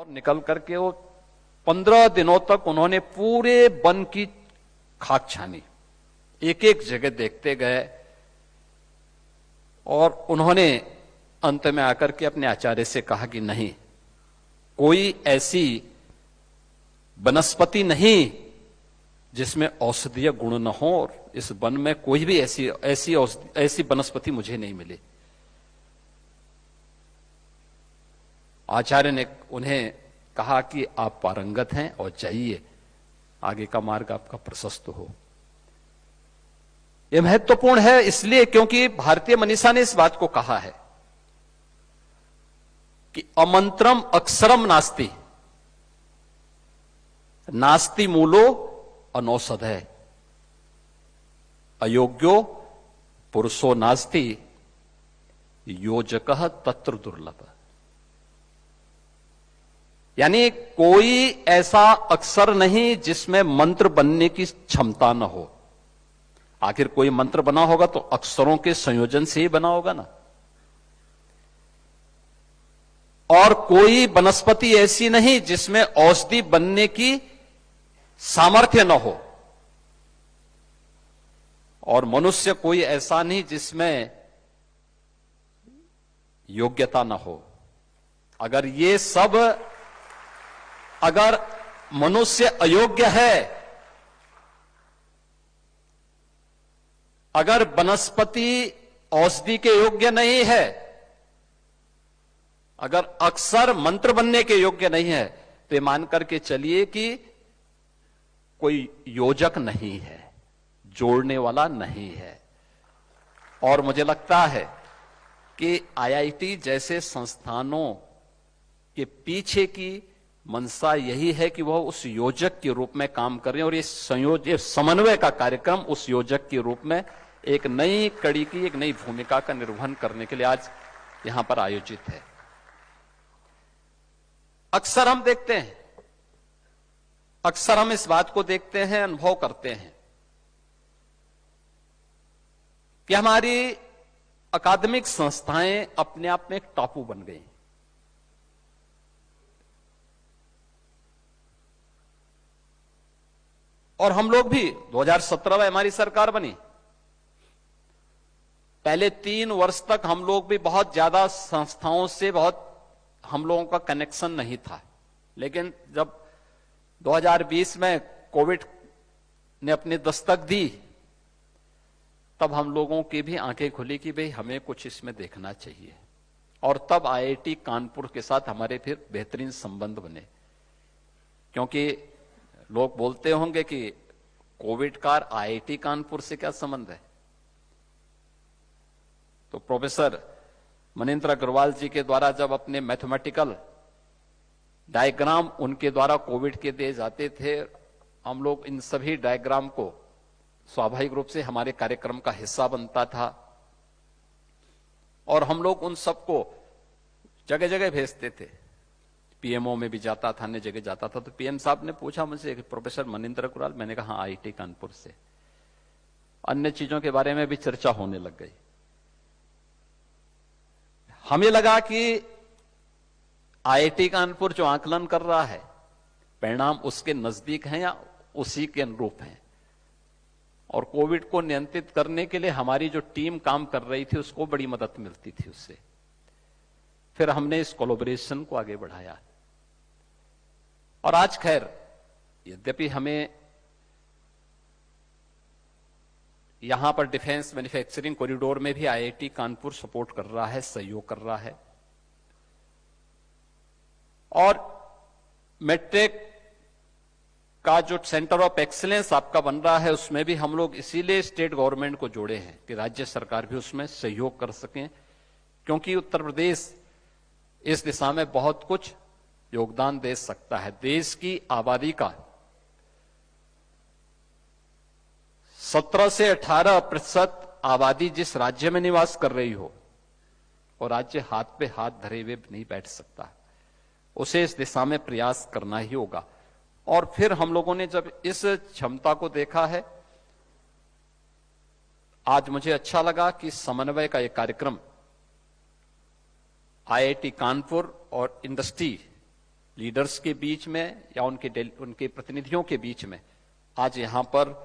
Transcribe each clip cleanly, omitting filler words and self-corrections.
और निकल करके वो 15 दिनों तक उन्होंने पूरे वन की खाक छानी, एक एक जगह देखते गए और उन्होंने अंत में आकर के अपने आचार्य से कहा कि नहीं, कोई ऐसी वनस्पति नहीं जिसमें औषधीय गुण न हो और इस वन में कोई भी ऐसी वनस्पति मुझे नहीं मिली। आचार्य ने उन्हें कहा कि आप पारंगत हैं और जाइए, आगे का मार्ग आपका प्रशस्त हो। यह महत्वपूर्ण है इसलिए क्योंकि भारतीय मनीषा ने इस बात को कहा है कि अमंत्रम अक्षरम नास्ति, नास्ति मूलो अनौषधय, अयोग्यो पुरुषो नास्ति योजकः तत्र दुर्लभ। यानी कोई ऐसा अक्षर नहीं जिसमें मंत्र बनने की क्षमता न हो। आखिर कोई मंत्र बना होगा तो अक्षरों के संयोजन से ही बना होगा ना। और कोई वनस्पति ऐसी नहीं जिसमें औषधि बनने की सामर्थ्य न हो, और मनुष्य कोई ऐसा नहीं जिसमें योग्यता न हो। अगर मनुष्य अयोग्य है, अगर वनस्पति औषधि के योग्य नहीं है, अगर अक्षर मंत्र बनने के योग्य नहीं है, तो ये मान करके चलिए कि कोई योजक नहीं है, जोड़ने वाला नहीं है। और मुझे लगता है कि आईआईटी जैसे संस्थानों के पीछे की मंशा यही है कि वह उस योजक के रूप में काम कर रहे हैं, और ये समन्वय का कार्यक्रम उस योजक के रूप में एक नई कड़ी की, एक नई भूमिका का निर्वहन करने के लिए आज यहां पर आयोजित है। अक्सर हम देखते हैं, अक्सर हम इस बात को देखते हैं, अनुभव करते हैं कि हमारी अकादमिक संस्थाएं अपने आप में एक टापू बन गई। और हम लोग भी 2017 में हमारी सरकार बनी, पहले 3 वर्ष तक हम लोग भी बहुत ज्यादा संस्थाओं से हम लोगों का कनेक्शन नहीं था। लेकिन जब 2020 में कोविड ने अपनी दस्तक दी, तब हम लोगों की भी आंखें खुली कि भाई हमें कुछ इसमें देखना चाहिए। और तब आईआईटी कानपुर के साथ हमारे फिर बेहतरीन संबंध बने। क्योंकि लोग बोलते होंगे कि कोविड का आईआईटी कानपुर से क्या संबंध है, तो प्रोफेसर मनिंद्र अग्रवाल जी के द्वारा जब अपने मैथमेटिकल डायग्राम उनके द्वारा कोविड के दिए जाते थे, हम लोग इन सभी डायग्राम को स्वाभाविक रूप से हमारे कार्यक्रम का हिस्सा बनता था, और हम लोग उन सबको जगह जगह भेजते थे। पीएमओ में भी जाता था, अन्य जगह जाता था। तो पीएम साहब ने पूछा मुझसे कि प्रोफेसर मनिंद्र अग्रवाल, मैंने कहा आईआईटी कानपुर से। अन्य चीजों के बारे में भी चर्चा होने लग गई। हमें लगा कि आईआईटी कानपुर जो आकलन कर रहा है, परिणाम उसके नजदीक हैं या उसी के अनुरूप हैं। और कोविड को नियंत्रित करने के लिए हमारी जो टीम काम कर रही थी उसको बड़ी मदद मिलती थी उससे। फिर हमने इस कोलैबोरेशन को आगे बढ़ाया, और आज खैर यद्यपि हमें यहां पर डिफेंस मैन्युफैक्चरिंग कॉरिडोर में भी आईआईटी कानपुर सपोर्ट कर रहा है, सहयोग कर रहा है। और मेट्रिक का जो सेंटर ऑफ एक्सीलेंस आपका बन रहा है, उसमें भी हम लोग इसीलिए स्टेट गवर्नमेंट को जोड़े हैं कि राज्य सरकार भी उसमें सहयोग कर सकें, क्योंकि उत्तर प्रदेश इस दिशा में बहुत कुछ योगदान दे सकता है। देश की आबादी का 17 से 18% आबादी जिस राज्य में निवास कर रही हो, और राज्य हाथ पे हाथ धरे हुए नहीं बैठ सकता, उसे इस दिशा में प्रयास करना ही होगा। और फिर हम लोगों ने जब इस क्षमता को देखा है, आज मुझे अच्छा लगा कि समन्वय का एक कार्यक्रम आईआईटी कानपुर और इंडस्ट्री लीडर्स के बीच में या उनके प्रतिनिधियों के बीच में आज यहां पर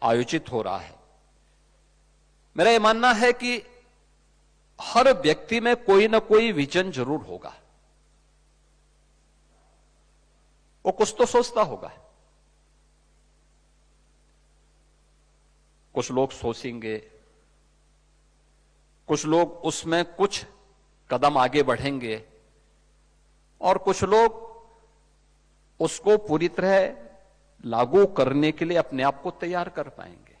आयोजित हो रहा है। मेरा यह मानना है कि हर व्यक्ति में कोई ना कोई विजन जरूर होगा, वो कुछ तो सोचता होगा। कुछ लोग सोचेंगे, कुछ लोग उसमें कुछ कदम आगे बढ़ेंगे और कुछ लोग उसको पूरी तरह लागू करने के लिए अपने आप को तैयार कर पाएंगे।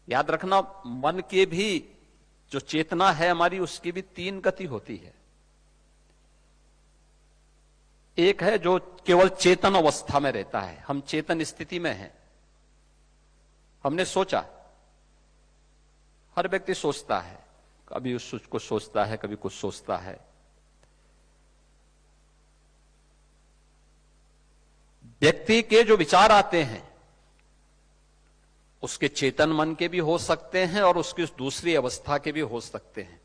याद रखना, मन के भी जो चेतना है हमारी, उसकी भी 3 गति होती है। एक है जो केवल चेतन अवस्था में रहता है, हम चेतन स्थिति में हैं। हमने सोचा, हर व्यक्ति सोचता है, कभी कुछ सोचता है, कभी कुछ सोचता है। व्यक्ति के जो विचार आते हैं उसके चेतन मन के भी हो सकते हैं और उसकी दूसरी अवस्था के भी हो सकते हैं,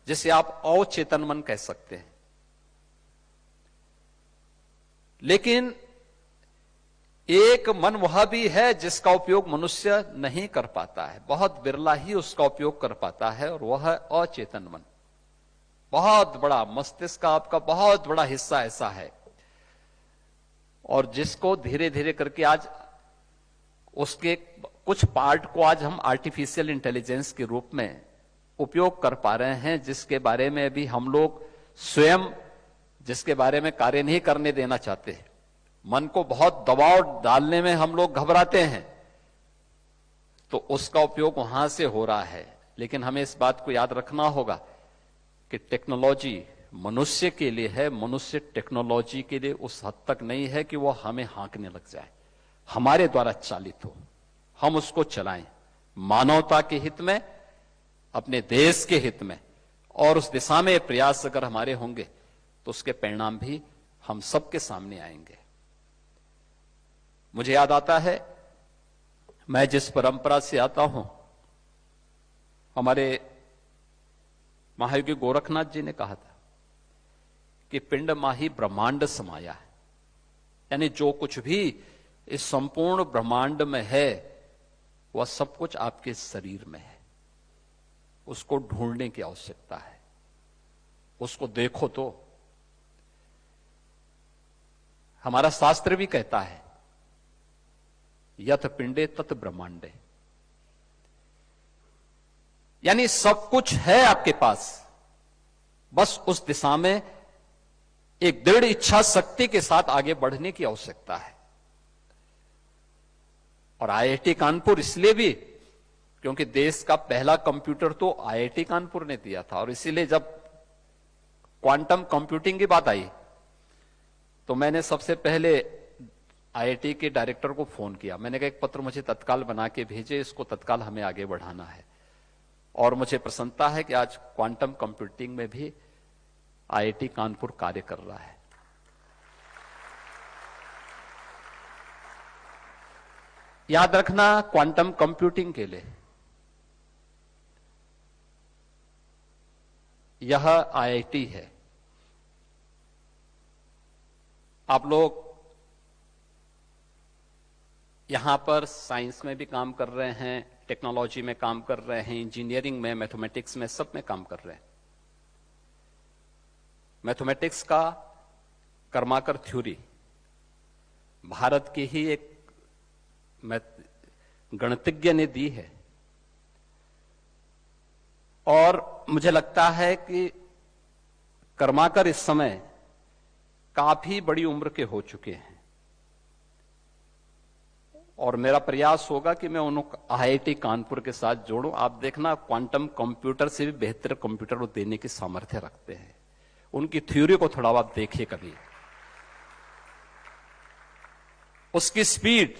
जिसे आप अचेतन मन कह सकते हैं। लेकिन एक मन वह भी है जिसका उपयोग मनुष्य नहीं कर पाता है, बहुत बिरला ही उसका उपयोग कर पाता है, और वह है अचेतन मन। बहुत बड़ा मस्तिष्क का आपका बहुत बड़ा हिस्सा ऐसा है, और जिसको धीरे धीरे करके आज उसके कुछ पार्ट को आज हम आर्टिफिशियल इंटेलिजेंस के रूप में उपयोग कर पा रहे हैं, जिसके बारे में भी हम लोग स्वयं जिसके बारे में कार्य नहीं करने देना चाहते। मन को बहुत दबाव डालने में हम लोग घबराते हैं, तो उसका उपयोग वहां से हो रहा है। लेकिन हमें इस बात को याद रखना होगा कि टेक्नोलॉजी मनुष्य के लिए है, मनुष्य टेक्नोलॉजी के लिए उस हद तक नहीं है कि वो हमें हाँकने लग जाए, हमारे द्वारा चालित हो, हम उसको चलाएं मानवता के हित में, अपने देश के हित में। और उस दिशा में प्रयास अगर हमारे होंगे तो उसके परिणाम भी हम सबके सामने आएंगे। मुझे याद आता है, मैं जिस परंपरा से आता हूं, हमारे महायोगी गोरखनाथ जी ने कहा था कि पिंड माही ब्रह्मांड समाया है, यानी जो कुछ भी इस संपूर्ण ब्रह्मांड में है वह सब कुछ आपके शरीर में है। उसको ढूंढने की आवश्यकता है, उसको देखो। तो हमारा शास्त्र भी कहता है, यथ पिंडे तत् ब्रह्मांडे, यानी सब कुछ है आपके पास, बस उस दिशा में एक दृढ़ इच्छा शक्ति के साथ आगे बढ़ने की आवश्यकता है। और आईआईटी कानपुर इसलिए भी क्योंकि देश का पहला कंप्यूटर तो आईआईटी कानपुर ने दिया था, और इसीलिए जब क्वांटम कंप्यूटिंग की बात आई तो मैंने सबसे पहले आईआईटी के डायरेक्टर को फोन किया। मैंने कहा एक पत्र मुझे तत्काल बना के भेजे, इसको तत्काल हमें आगे बढ़ाना है। और मुझे प्रसन्नता है कि आज क्वांटम कंप्यूटिंग में भी आईआईटी कानपुर कार्य कर रहा है। याद रखना, क्वांटम कंप्यूटिंग के लिए यह आईआईटी है। आप लोग यहां पर साइंस में भी काम कर रहे हैं, टेक्नोलॉजी में काम कर रहे हैं, इंजीनियरिंग में, मैथमेटिक्स में, सब में काम कर रहे हैं। मैथमेटिक्स का कर्माकर थ्योरी भारत की ही एक गणितज्ञ ने दी है, और मुझे लगता है कि कर्माकर इस समय काफी बड़ी उम्र के हो चुके हैं, और मेरा प्रयास होगा कि मैं उनको आईआईटी कानपुर के साथ जोड़ूं। आप देखना, क्वांटम कंप्यूटर से भी बेहतर कंप्यूटर वो देने की सामर्थ्य रखते हैं। उनकी थ्योरी को थोड़ा आप देखिए कभी, उसकी स्पीड,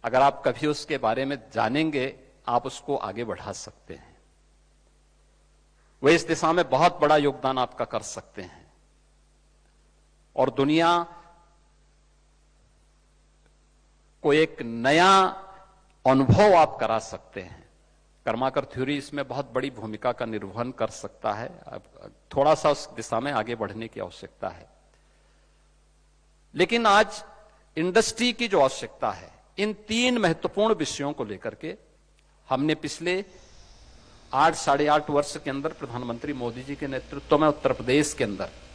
अगर आप कभी उसके बारे में जानेंगे, आप उसको आगे बढ़ा सकते हैं। वे इस दिशा में बहुत बड़ा योगदान आपका कर सकते हैं, और दुनिया को एक नया अनुभव आप करा सकते हैं। कर्माकर थ्योरी इसमें बहुत बड़ी भूमिका का निर्वहन कर सकता है। अब थोड़ा सा उस दिशा में आगे बढ़ने की आवश्यकता है। लेकिन आज इंडस्ट्री की जो आवश्यकता है, इन 3 महत्वपूर्ण विषयों को लेकर के हमने पिछले 8 साढ़े 8 वर्ष के अंदर प्रधानमंत्री मोदी जी के नेतृत्व में उत्तर प्रदेश के अंदर